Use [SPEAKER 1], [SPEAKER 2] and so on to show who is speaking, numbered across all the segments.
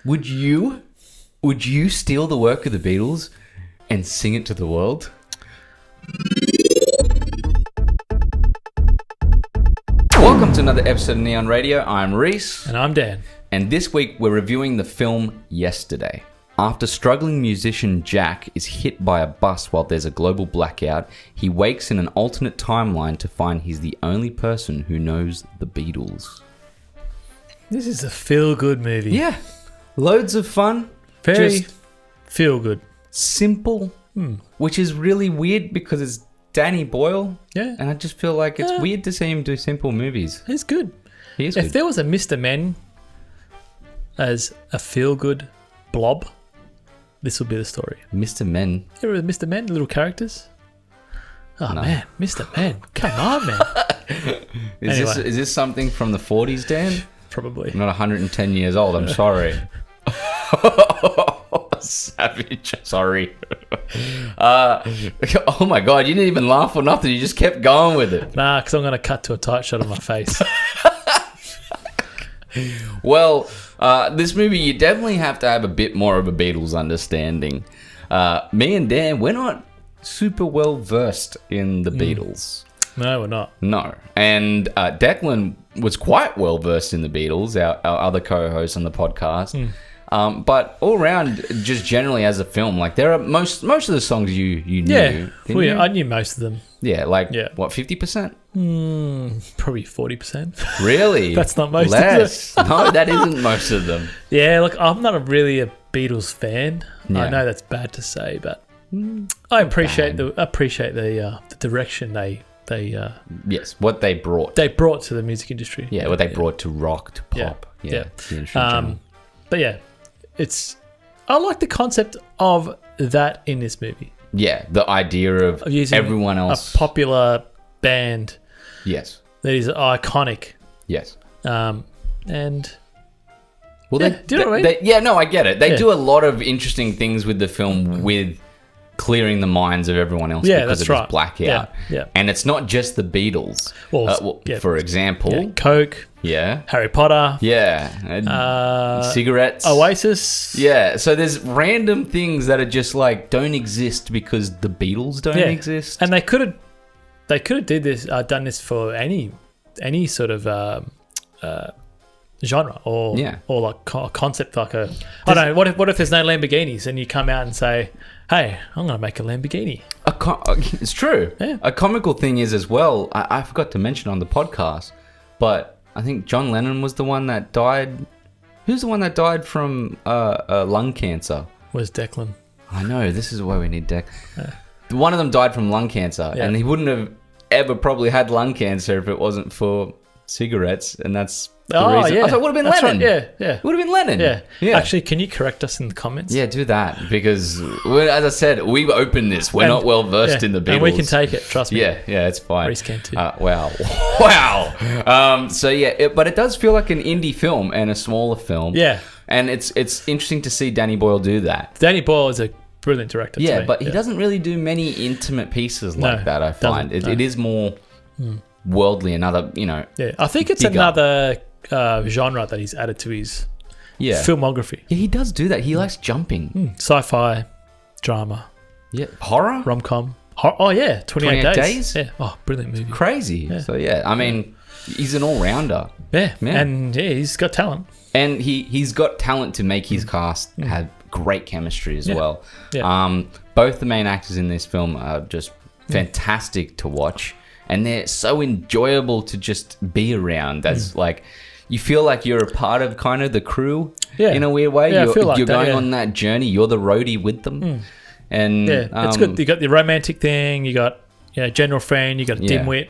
[SPEAKER 1] Would you steal the work of the Beatles and sing it to the world? Welcome to another episode of Neon Radio. I'm Reese.
[SPEAKER 2] And I'm Dan.
[SPEAKER 1] And this week we're reviewing the film Yesterday. After struggling musician Jack is hit by a bus while there's a global blackout, he wakes in an alternate timeline to find he's the only person who knows the Beatles.
[SPEAKER 2] This is a feel-good movie.
[SPEAKER 1] Yeah. Loads of fun.
[SPEAKER 2] Very
[SPEAKER 1] Just
[SPEAKER 2] feel-good.
[SPEAKER 1] simple, which is really weird because it's Danny Boyle.
[SPEAKER 2] Yeah.
[SPEAKER 1] And I just feel like it's weird to see him do simple movies.
[SPEAKER 2] It's good.
[SPEAKER 1] He is
[SPEAKER 2] If
[SPEAKER 1] good.
[SPEAKER 2] there was a Mr. Men as a feel-good blob, this would be the story.
[SPEAKER 1] Mr. Men.
[SPEAKER 2] You remember Mr. Men, little characters? Oh,
[SPEAKER 1] No.
[SPEAKER 2] man. Mr. Men. Come on, man. Anyway.
[SPEAKER 1] Is this something from the 40s, Dan?
[SPEAKER 2] Probably.
[SPEAKER 1] I'm not 110 years old. I'm sorry. Savage. Sorry. Oh my God. You didn't even laugh or nothing. You just kept going with it.
[SPEAKER 2] Nah, because I'm going to cut to a tight shot of my face.
[SPEAKER 1] Well, this movie, you definitely have to have a bit more of a Beatles understanding. Me and Dan, we're not super well versed in the Beatles.
[SPEAKER 2] No, we're not.
[SPEAKER 1] No. And Declan was quite well versed in the Beatles, our other co-host on the podcast. But all around, just generally as a film, like there are most of the songs you knew.
[SPEAKER 2] Yeah.
[SPEAKER 1] didn't
[SPEAKER 2] Well, yeah,
[SPEAKER 1] you?
[SPEAKER 2] I knew most of them.
[SPEAKER 1] Yeah, like
[SPEAKER 2] Yeah.
[SPEAKER 1] what, 50%?
[SPEAKER 2] Probably 40%.
[SPEAKER 1] Really?
[SPEAKER 2] That's not most of
[SPEAKER 1] Less. No, that isn't most of them.
[SPEAKER 2] Yeah, look, I'm not really a Beatles fan.
[SPEAKER 1] Yeah.
[SPEAKER 2] I know that's bad to say, but I appreciate the direction they
[SPEAKER 1] Yes, what they brought.
[SPEAKER 2] brought to the music industry.
[SPEAKER 1] Yeah, what they brought to rock, to pop.
[SPEAKER 2] Yeah.
[SPEAKER 1] Yeah. the industry in general.
[SPEAKER 2] But yeah, I like the concept of that in this movie.
[SPEAKER 1] Yeah, the idea of
[SPEAKER 2] Using
[SPEAKER 1] everyone else.
[SPEAKER 2] a popular band
[SPEAKER 1] Yes.
[SPEAKER 2] that is iconic,
[SPEAKER 1] Yes.
[SPEAKER 2] and
[SPEAKER 1] Well,
[SPEAKER 2] Yeah, do you know what I mean?
[SPEAKER 1] yeah, no, I get it. They
[SPEAKER 2] Yeah.
[SPEAKER 1] do a lot of interesting things with the film with clearing the minds of everyone else
[SPEAKER 2] Yeah,
[SPEAKER 1] because
[SPEAKER 2] that's
[SPEAKER 1] of
[SPEAKER 2] right.
[SPEAKER 1] this blackout.
[SPEAKER 2] Yeah.
[SPEAKER 1] And it's not just the Beatles.
[SPEAKER 2] Well, yeah.
[SPEAKER 1] For example,
[SPEAKER 2] yeah, Coke,
[SPEAKER 1] yeah,
[SPEAKER 2] Harry Potter,
[SPEAKER 1] and cigarettes,
[SPEAKER 2] Oasis.
[SPEAKER 1] Yeah, so there's random things that are just like don't exist because the Beatles don't exist.
[SPEAKER 2] And they could have done this for any sort of genre or like a concept, like I don't know. What if there's no Lamborghinis and you come out and say, "Hey, I'm going to make a Lamborghini."
[SPEAKER 1] It's true.
[SPEAKER 2] Yeah.
[SPEAKER 1] A comical thing is as well. I forgot to mention on the podcast, but I think John Lennon was the one that died. Who's the one that died from lung cancer?
[SPEAKER 2] Was Declan?
[SPEAKER 1] I know, this is why we need Deck. One of them died from lung cancer, and he wouldn't have ever probably had lung cancer if it wasn't for cigarettes, and that's the reason.
[SPEAKER 2] Yeah.
[SPEAKER 1] I thought it would have been
[SPEAKER 2] That's
[SPEAKER 1] Lennon.
[SPEAKER 2] right. Yeah.
[SPEAKER 1] It would have been Lennon.
[SPEAKER 2] Yeah. Actually, can you correct us in the comments?
[SPEAKER 1] Yeah, do that, because, as I said, we've opened this. We're not well versed in the Beatles.
[SPEAKER 2] And we can take it, trust me.
[SPEAKER 1] Yeah, it's fine.
[SPEAKER 2] Reese can too.
[SPEAKER 1] Wow. So yeah, but it does feel like an indie film and a smaller film.
[SPEAKER 2] Yeah.
[SPEAKER 1] And it's interesting to see Danny Boyle do that.
[SPEAKER 2] Danny Boyle is a brilliant director.
[SPEAKER 1] Yeah,
[SPEAKER 2] to me.
[SPEAKER 1] but he doesn't really do many intimate pieces like that, I find.
[SPEAKER 2] doesn't, no.
[SPEAKER 1] It is more worldly, another,
[SPEAKER 2] Yeah, I think it's
[SPEAKER 1] bigger.
[SPEAKER 2] another genre that he's added to his filmography.
[SPEAKER 1] Yeah, he does do that. He likes jumping.
[SPEAKER 2] Sci-fi, drama,
[SPEAKER 1] Yeah. Horror?
[SPEAKER 2] rom-com. Oh yeah, 28
[SPEAKER 1] days?
[SPEAKER 2] Yeah. Oh, brilliant movie.
[SPEAKER 1] Crazy.
[SPEAKER 2] Yeah.
[SPEAKER 1] So yeah, I mean, he's an all-rounder.
[SPEAKER 2] Yeah.
[SPEAKER 1] Yeah.
[SPEAKER 2] And he's got talent.
[SPEAKER 1] And he's got talent to make his cast have great chemistry as well.
[SPEAKER 2] Yeah.
[SPEAKER 1] Both the main actors in this film are just fantastic to watch, and they're so enjoyable to just be around. That's like, you feel like you're a part of kind of the crew in a weird way.
[SPEAKER 2] Yeah, I feel like
[SPEAKER 1] you're
[SPEAKER 2] that,
[SPEAKER 1] going on that journey. You're the roadie with them. And
[SPEAKER 2] It's good. You got the romantic thing. You got general friend. You got a
[SPEAKER 1] Yeah.
[SPEAKER 2] dimwit.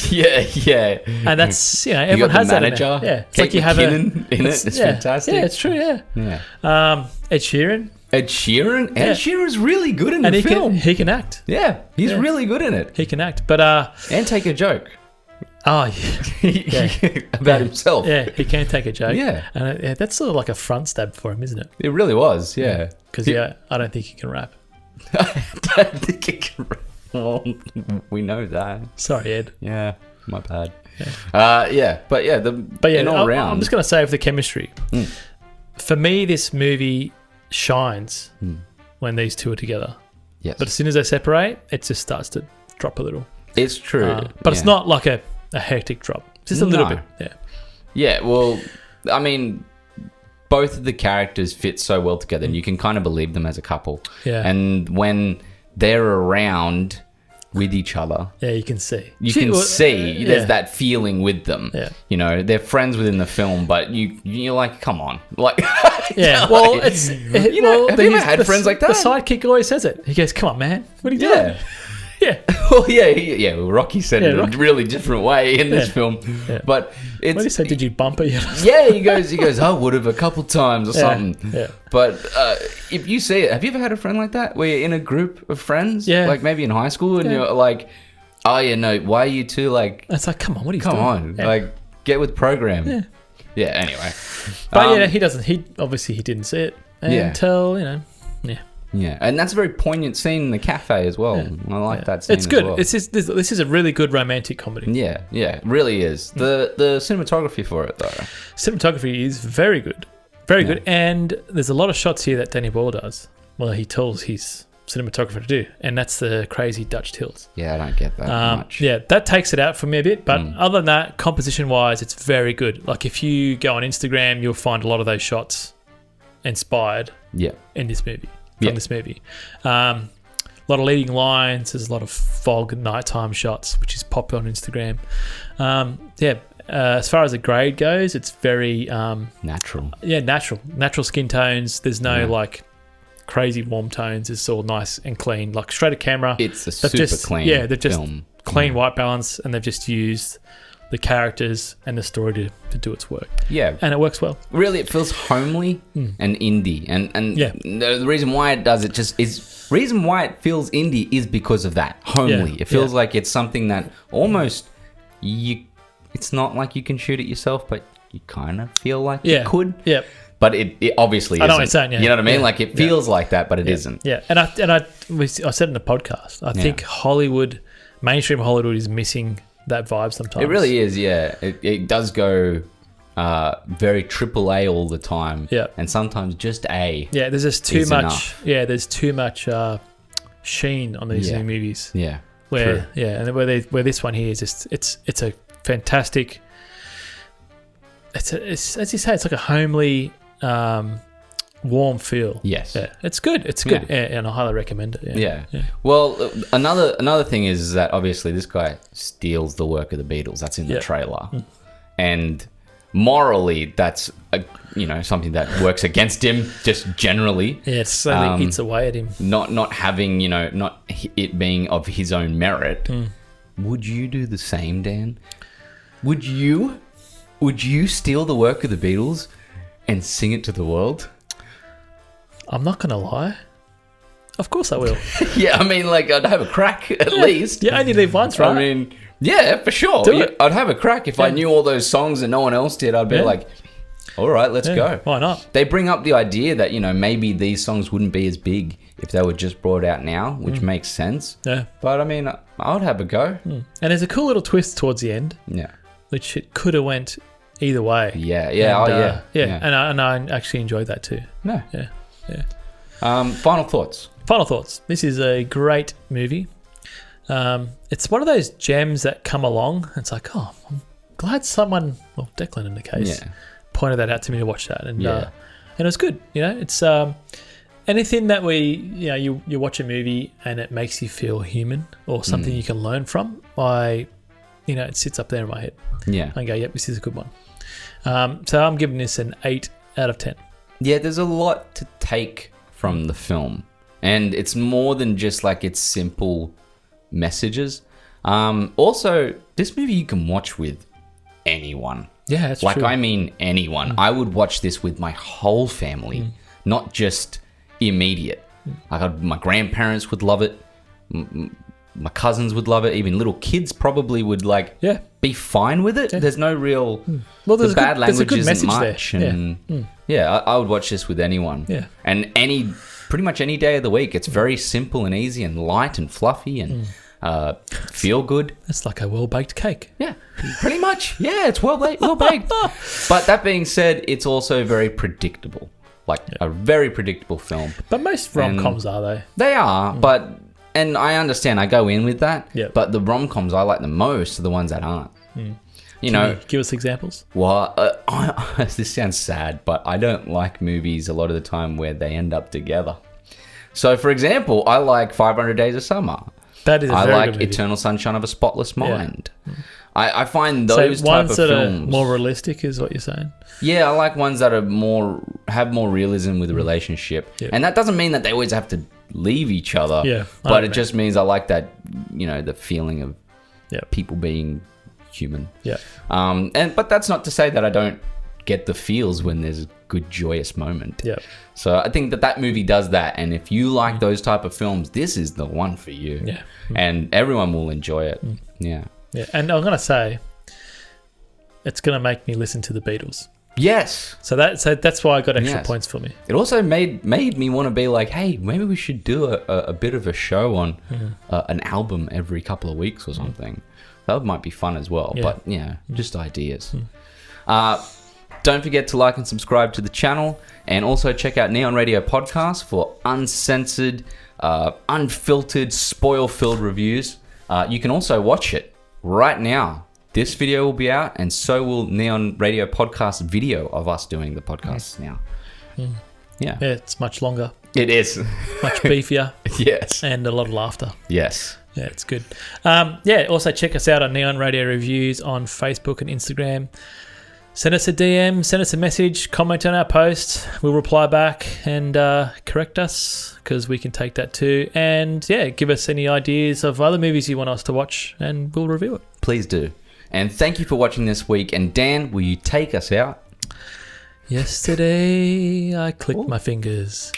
[SPEAKER 1] Yeah.
[SPEAKER 2] And that's
[SPEAKER 1] You
[SPEAKER 2] everyone
[SPEAKER 1] got
[SPEAKER 2] has
[SPEAKER 1] the
[SPEAKER 2] that in
[SPEAKER 1] manager.
[SPEAKER 2] there. Yeah, it's
[SPEAKER 1] Kate
[SPEAKER 2] like you have
[SPEAKER 1] McKinnon in it. It's fantastic.
[SPEAKER 2] Yeah, it's true. Yeah.
[SPEAKER 1] Yeah.
[SPEAKER 2] Ed Sheeran,
[SPEAKER 1] Ed Sheeran.
[SPEAKER 2] Yeah.
[SPEAKER 1] Ed Sheeran's really good in
[SPEAKER 2] and
[SPEAKER 1] the film.
[SPEAKER 2] he can act.
[SPEAKER 1] Yeah, he's
[SPEAKER 2] Yeah.
[SPEAKER 1] really good in it.
[SPEAKER 2] He can act, but
[SPEAKER 1] And take a joke
[SPEAKER 2] yeah,
[SPEAKER 1] about himself.
[SPEAKER 2] yeah, he can take a joke.
[SPEAKER 1] Yeah.
[SPEAKER 2] And that's sort of like a front stab for him, isn't it?
[SPEAKER 1] It really was, yeah.
[SPEAKER 2] Because I don't think he can rap.
[SPEAKER 1] I don't think it can. Well, we know that.
[SPEAKER 2] Sorry, Ed.
[SPEAKER 1] Yeah, my bad. But yeah,
[SPEAKER 2] But yeah,
[SPEAKER 1] in all
[SPEAKER 2] I'm
[SPEAKER 1] around.
[SPEAKER 2] just going to say of the chemistry. for me, this movie shines when these two are together.
[SPEAKER 1] Yes.
[SPEAKER 2] But as soon as they separate, it just starts to drop a little.
[SPEAKER 1] It's true.
[SPEAKER 2] But it's not like a hectic drop. Just a little bit. Yeah.
[SPEAKER 1] Yeah, well, I mean, both of the characters fit so well together, and you can kind of believe them as a couple.
[SPEAKER 2] Yeah.
[SPEAKER 1] And when they're around with each other,
[SPEAKER 2] yeah, you can see.
[SPEAKER 1] There's that feeling with them.
[SPEAKER 2] Yeah.
[SPEAKER 1] You know, they're friends within the film, but you're like, come on, like.
[SPEAKER 2] Yeah. Well, it's
[SPEAKER 1] have you ever had friends like that?
[SPEAKER 2] The sidekick always says it. He goes, "Come on, man, what are you doing?" Yeah.
[SPEAKER 1] Well, yeah. Well, Rocky said it in a really different way in this film, but it's.
[SPEAKER 2] What did he say? Did you bump her?
[SPEAKER 1] Yeah, he goes. I would have a couple times or something.
[SPEAKER 2] Yeah.
[SPEAKER 1] But if you see it, have you ever had a friend like that where you're in a group of friends?
[SPEAKER 2] Yeah.
[SPEAKER 1] Like maybe in high school, and you're like, oh yeah, no, why are you two like?
[SPEAKER 2] It's like, come on, what are you
[SPEAKER 1] doing? Come on, like get with program.
[SPEAKER 2] Yeah.
[SPEAKER 1] Yeah. Anyway.
[SPEAKER 2] But he doesn't. He didn't see it until Yeah.
[SPEAKER 1] Yeah, and that's a very poignant scene in the cafe as well. Yeah. I like that scene.
[SPEAKER 2] It's good.
[SPEAKER 1] As well.
[SPEAKER 2] This is a really good romantic comedy.
[SPEAKER 1] Yeah, it really is. The cinematography for it though.
[SPEAKER 2] Cinematography is very good, very good, and there's a lot of shots here that Danny Boyle does. Well, he tells his cinematographer to do, and that's the crazy Dutch tilts.
[SPEAKER 1] Yeah, I don't get that much.
[SPEAKER 2] Yeah, that takes it out for me a bit, but other than that, composition-wise, it's very good. Like if you go on Instagram, you'll find a lot of those shots inspired. In this movie. From this movie. A lot of leading lines. There's a lot of fog nighttime shots, which is popular on Instagram. As far as the grade goes, it's very
[SPEAKER 1] natural.
[SPEAKER 2] Yeah, natural skin tones. There's no like crazy warm tones. It's all nice and clean, like straight to camera.
[SPEAKER 1] It's a super clean.
[SPEAKER 2] Yeah, they've just
[SPEAKER 1] film.
[SPEAKER 2] Clean white balance, and they've just used the characters and the story to do its work. Yeah. And it works well.
[SPEAKER 1] Really, it feels homely and indie. And the reason why it does it reason why it feels indie is because of that. Homely. It feels like it's something that almost it's not like you can shoot it yourself, but you kind of feel like you could. Yeah. But it obviously isn't. I know what you're saying, You know what I mean? Like it feels like that, but it isn't. Yeah. And I said in the podcast, I think mainstream Hollywood is missing that vibe sometimes. It really is, yeah. It does go very AAA all the time. Yeah. And sometimes just A.
[SPEAKER 2] Yeah, there's just too much. Enough. Yeah, there's too much sheen on these new movies. Yeah. Where where this one here is just it's a fantastic. It's as you say, it's like a homely, warm feel. Yes. Yeah. It's good. It's good, and I highly recommend it. Yeah.
[SPEAKER 1] Well, another thing is that obviously this guy steals the work of the Beatles. That's in the trailer, and morally, that's something that works against him just generally.
[SPEAKER 2] Yeah, it slowly eats away at him.
[SPEAKER 1] Not having not it being of his own merit. Would you do the same, Dan? Would you steal the work of the Beatles and sing it to the world?
[SPEAKER 2] I'm not going to lie. Of course I will.
[SPEAKER 1] Yeah, I mean, like, I'd have a crack at least.
[SPEAKER 2] Yeah, only live once, right?
[SPEAKER 1] I mean, yeah, for sure.
[SPEAKER 2] Do it.
[SPEAKER 1] I'd have a crack if I knew all those songs and no one else did. I'd be like, all right, let's go.
[SPEAKER 2] Why not?
[SPEAKER 1] They bring up the idea that, maybe these songs wouldn't be as big if they were just brought out now, which makes sense. Yeah. But, I mean, I would have a go.
[SPEAKER 2] And there's a cool little twist towards the end. Yeah. Which it could have went either way.
[SPEAKER 1] Yeah.
[SPEAKER 2] And I actually enjoyed that too.
[SPEAKER 1] No. Yeah. Final thoughts.
[SPEAKER 2] This is a great movie. It's one of those gems that come along. It's like, I'm glad someone, well, Declan in the case, pointed that out to me to watch that, and it was good. It's anything that you watch a movie and it makes you feel human or something you can learn from. It sits up there in my head. Yeah, I go, yep, this is a good one. So I'm giving this an 8 out of 10.
[SPEAKER 1] Yeah, there's a lot to take from the film, and it's more than just like its simple messages. Also, this movie you can watch with anyone.
[SPEAKER 2] Yeah, that's true.
[SPEAKER 1] I mean anyone. I would watch this with my whole family, not just immediate. My grandparents would love it. My cousins would love it. Even little kids probably would be fine with it. Yeah. There's no real the bad language isn't much. There. And I would watch this with anyone. Yeah. And pretty much any day of the week. It's very simple and easy and light and fluffy and feel good.
[SPEAKER 2] It's like a well-baked cake.
[SPEAKER 1] Yeah, pretty much. Yeah, it's well baked. But that being said, it's also very predictable. like a very predictable film.
[SPEAKER 2] But most rom-coms are, though.
[SPEAKER 1] They are, and I understand. I go in with that.
[SPEAKER 2] Yeah.
[SPEAKER 1] But the rom-coms I like the most are the ones that aren't. You know,
[SPEAKER 2] Can you give us examples?
[SPEAKER 1] well, this sounds sad, but I don't like movies a lot of the time where they end up together. So, for example, I like 500 Days of Summer.
[SPEAKER 2] That is a
[SPEAKER 1] I
[SPEAKER 2] very
[SPEAKER 1] like
[SPEAKER 2] good movie.
[SPEAKER 1] Eternal Sunshine of a Spotless Mind. I find those type
[SPEAKER 2] ones
[SPEAKER 1] of
[SPEAKER 2] that
[SPEAKER 1] films
[SPEAKER 2] are more realistic is what you're saying.
[SPEAKER 1] Yeah, I like ones that are have more realism with the relationship.
[SPEAKER 2] Yep.
[SPEAKER 1] And that doesn't mean that they always have to leave each other.
[SPEAKER 2] Yeah, I
[SPEAKER 1] But it
[SPEAKER 2] agree.
[SPEAKER 1] just means I like that, the feeling of people being human.
[SPEAKER 2] Yeah.
[SPEAKER 1] But that's not to say that I don't get the feels when there's a good joyous moment.
[SPEAKER 2] Yeah.
[SPEAKER 1] So I think that movie does that, and if you like those type of films, this is the one for you.
[SPEAKER 2] Yeah.
[SPEAKER 1] And everyone will enjoy it. Yeah.
[SPEAKER 2] Yeah. And I'm gonna say, it's gonna make me listen to the Beatles.
[SPEAKER 1] Yes.
[SPEAKER 2] So that's why I got extra
[SPEAKER 1] Yes.
[SPEAKER 2] points for me.
[SPEAKER 1] It also made me want to be like, hey, maybe we should do a bit of a show on an album every couple of weeks or something. That might be fun as well.
[SPEAKER 2] Yeah.
[SPEAKER 1] But just ideas. Don't forget to like and subscribe to the channel, and also check out Neon Radio Podcast for uncensored, unfiltered, spoil-filled reviews. You can also watch it right now. This video will be out, and so will Neon Radio Podcast video of us doing the podcasts now. Yeah.
[SPEAKER 2] Yeah, it's much longer,
[SPEAKER 1] It is.
[SPEAKER 2] much beefier,
[SPEAKER 1] Yes.
[SPEAKER 2] and a lot of laughter.
[SPEAKER 1] Yes.
[SPEAKER 2] Yeah, it's good. Also check us out on Neon Radio Reviews on Facebook and Instagram. Send us a DM, send us a message, comment on our post. We'll reply back and correct us, because we can take that too. And give us any ideas of other movies you want us to watch, and we'll review it.
[SPEAKER 1] Please do. And thank you for watching this week. And Dan, will you take us out?
[SPEAKER 2] Yesterday, I clicked my fingers.